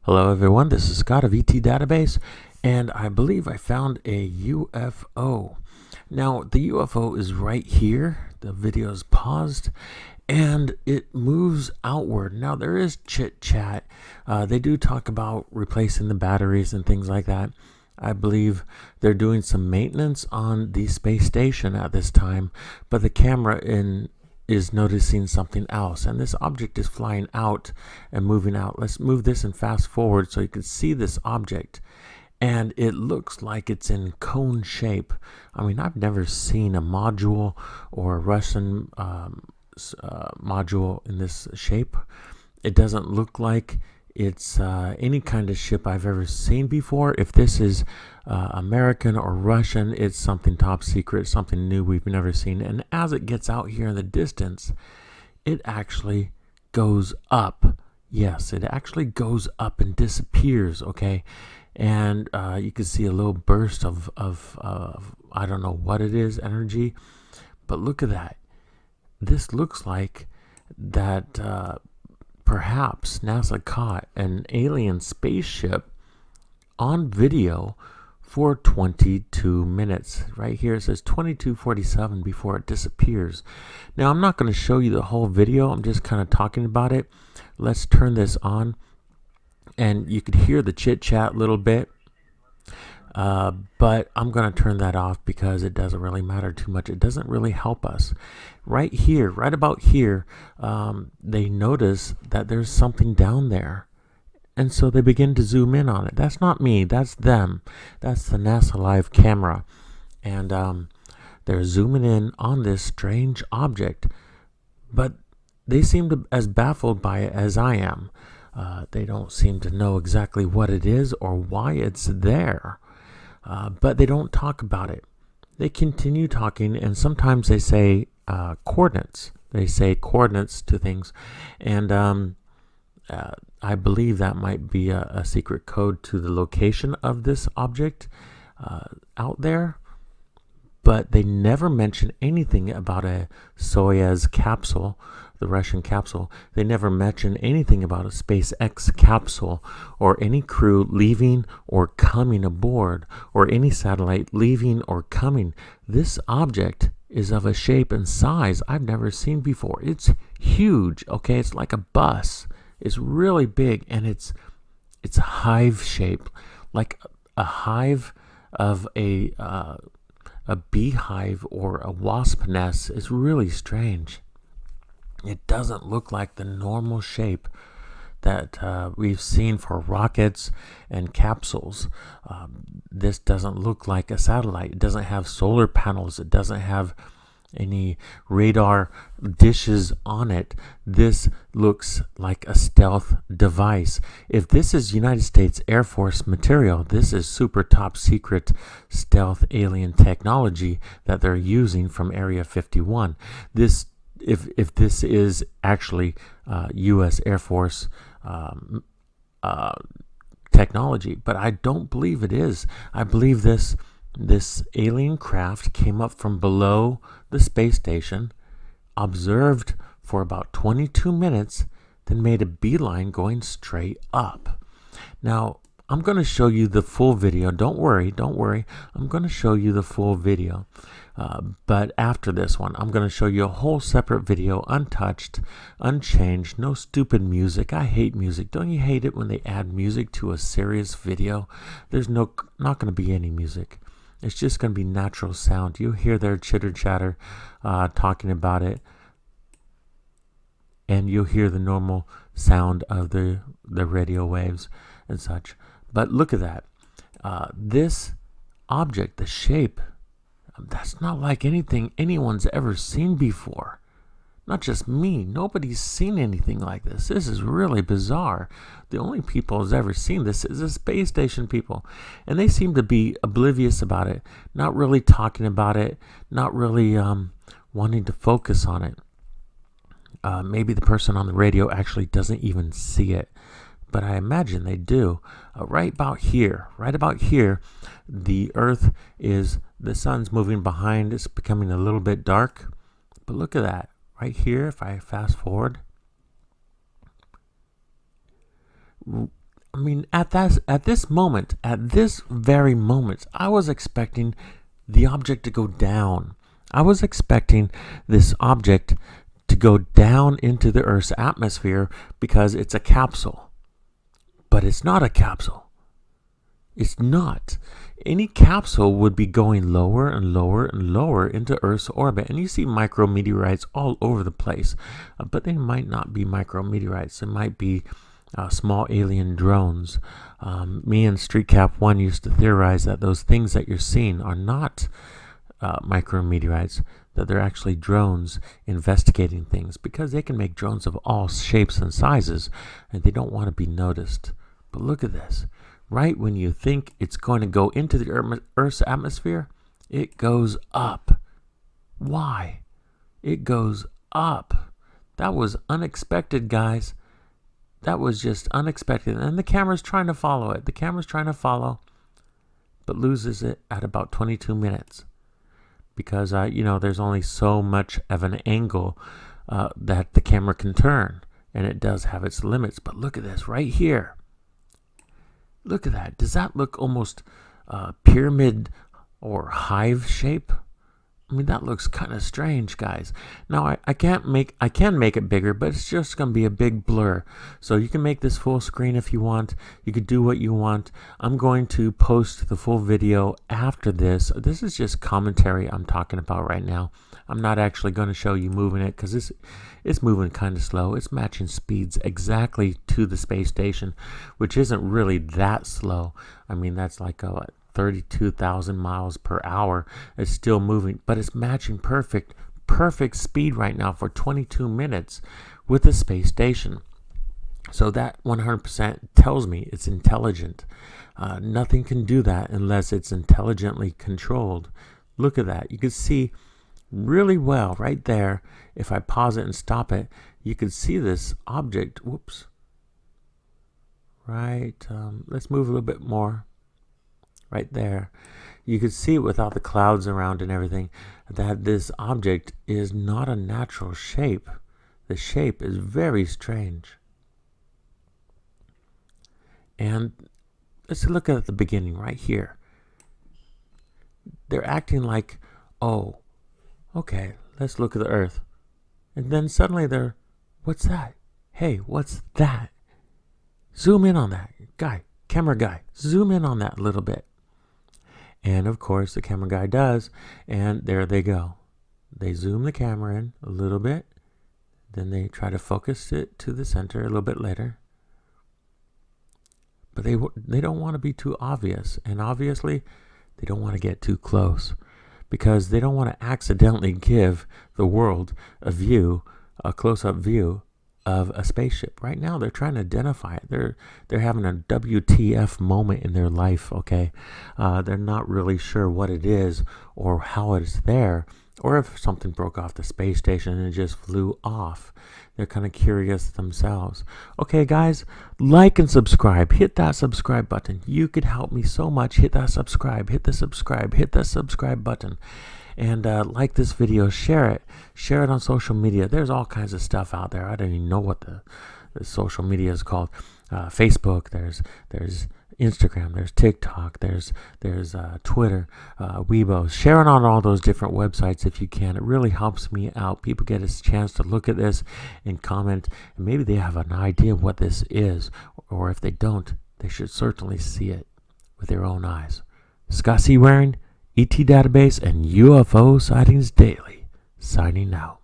Hello everyone, this is Scott of ET Database, and I believe I found a UFO. Now, the UFO is right here. The video is paused, and it moves outward. Now, there is chit-chat. They do talk about replacing the batteries and things like that. I believe they're doing some maintenance on the space station at this time, but the camera is noticing something else, and this object is flying out and moving out. Let's move this and fast forward so you can see this object, and it looks like it's in cone shape. I mean, I've never seen a module or a Russian module in this shape. It doesn't look like it's any kind of ship I've ever seen before. If this is American or Russian, it's something top secret, something new we've never seen. And as it gets out here in the distance, it actually goes up. Yes, it actually goes up and disappears, okay? And you can see a little burst of I don't know what it is, energy. But look at that. This looks like that perhaps NASA caught an alien spaceship on video for 22 minutes. Right here it says 22:47 before it disappears. Now, I'm not going to show you the whole video. I'm just kind of talking about it. Let's turn this on, and you could hear the chit chat a little bit. But I'm going to turn that off because it doesn't really matter too much. It doesn't really help us. Right here, right about here, they notice that there's something down there. And so they begin to zoom in on it. That's not me. That's them. That's the NASA Live camera. And they're zooming in on this strange object. But they seem as baffled by it as I am. They don't seem to know exactly what it is or why it's there. But they don't talk about it. They continue talking, and sometimes they say coordinates. They say coordinates to things, and I believe that might be a secret code to the location of this object out there. But they never mention anything about a Soyuz capsule, the Russian capsule. They never mention anything about a SpaceX capsule or any crew leaving or coming aboard or any satellite leaving or coming. This object is of a shape and size I've never seen before. It's huge, okay? It's like a bus. It's really big, and it's a hive shape, like a hive of a beehive or a wasp nest. Is really strange. It doesn't look like the normal shape that we've seen for rockets and capsules. This doesn't look like a satellite. It doesn't have solar panels. It doesn't have any radar dishes on it. This looks like a stealth device. If this is United States Air Force material, this is super top secret stealth alien technology that they're using from Area 51. If this is actually U.S. Air Force technology, but I don't believe it is. I believe this alien craft came up from below the space station, observed for about 22 minutes, then made a beeline going straight up. Now, I'm going to show you the full video. Don't worry. I'm going to show you the full video. But after this one, I'm going to show you a whole separate video, untouched, unchanged, no stupid music. I hate music. Don't you hate it when they add music to a serious video? There's not going to be any music. It's just going to be natural sound. You hear their chitter chatter talking about it, and you'll hear the normal sound of the radio waves and such. But look at that. This object, the shape, that's not like anything anyone's ever seen before. Not just me. Nobody's seen anything like this. This is really bizarre. The only people who's ever seen this is the space station people. And they seem to be oblivious about it. Not really talking about it. Not really wanting to focus on it. Maybe the person on the radio actually doesn't even see it. But I imagine they do. Right about here, the Earth the sun's moving behind. It's becoming a little bit dark. But look at that. Right here, if I fast forward, I mean, at this very moment, I was expecting the object to go down. I was expecting this object to go down into the Earth's atmosphere because it's a capsule. But it's not a capsule. It's not. Any capsule would be going lower and lower and lower into Earth's orbit. And you see micrometeorites all over the place. But they might not be micrometeorites. It might be small alien drones. Me and StreetCap1 used to theorize that those things that you're seeing are not micrometeorites, that they're actually drones investigating things, because they can make drones of all shapes and sizes, and they don't want to be noticed. But look at this. Right when you think it's going to go into the Earth's atmosphere, it goes up. Why? It goes up. That was unexpected, guys. That was just unexpected. And the camera's trying to follow it. The camera's trying to follow, but loses it at about 22 minutes. Because, there's only so much of an angle that the camera can turn. And it does have its limits. But look at this right here. Look at that. Does that look almost pyramid or hive shape? I mean, that looks kind of strange, guys. Now, I can make it bigger, but it's just going to be a big blur. So you can make this full screen if you want. You can do what you want. I'm going to post the full video after this. This is just commentary I'm talking about right now. I'm not actually going to show you moving it because it's moving kind of slow. It's matching speeds exactly to the space station, which isn't really that slow. I mean, that's like 32,000 miles per hour. It's still moving, but it's matching perfect speed right now for 22 minutes with the space station. So that 100% tells me it's intelligent. Nothing can do that unless it's intelligently controlled. Look at that. You can see really well right there. If I pause it and stop it, you can see this object. Whoops. Right. Let's move a little bit more. Right there. You can see without the clouds around and everything that this object is not a natural shape. The shape is very strange. And let's look at the beginning right here. They're acting like, oh, okay, let's look at the Earth. And then suddenly they're, what's that? Hey, what's that? Zoom in on that. Camera guy, zoom in on that a little bit. And of course the camera guy does, and there they go. They zoom the camera in a little bit, then they try to focus it to the center a little bit later. But they don't want to be too obvious, and obviously they don't want to get too close, because they don't want to accidentally give the world a close-up view of a spaceship. Right now they're trying to identify it. They're having a WTF moment in their life, okay? They're not really sure what it is or how it's there, or if something broke off the space station and it just flew off. They're kind of curious themselves. Okay, guys, like and subscribe. Hit that subscribe button. You could help me so much. Hit that subscribe. Hit the subscribe button. And like this video, share it on social media. There's all kinds of stuff out there. I don't even know what the social media is called. Facebook, there's Instagram, there's TikTok, there's Twitter, Weibo. Share it on all those different websites if you can. It really helps me out. People get a chance to look at this and comment, and maybe they have an idea of what this is, or if they don't, they should certainly see it with their own eyes. sᴘᴄᴇ, ET Database, and UFO Sightings Daily, signing out.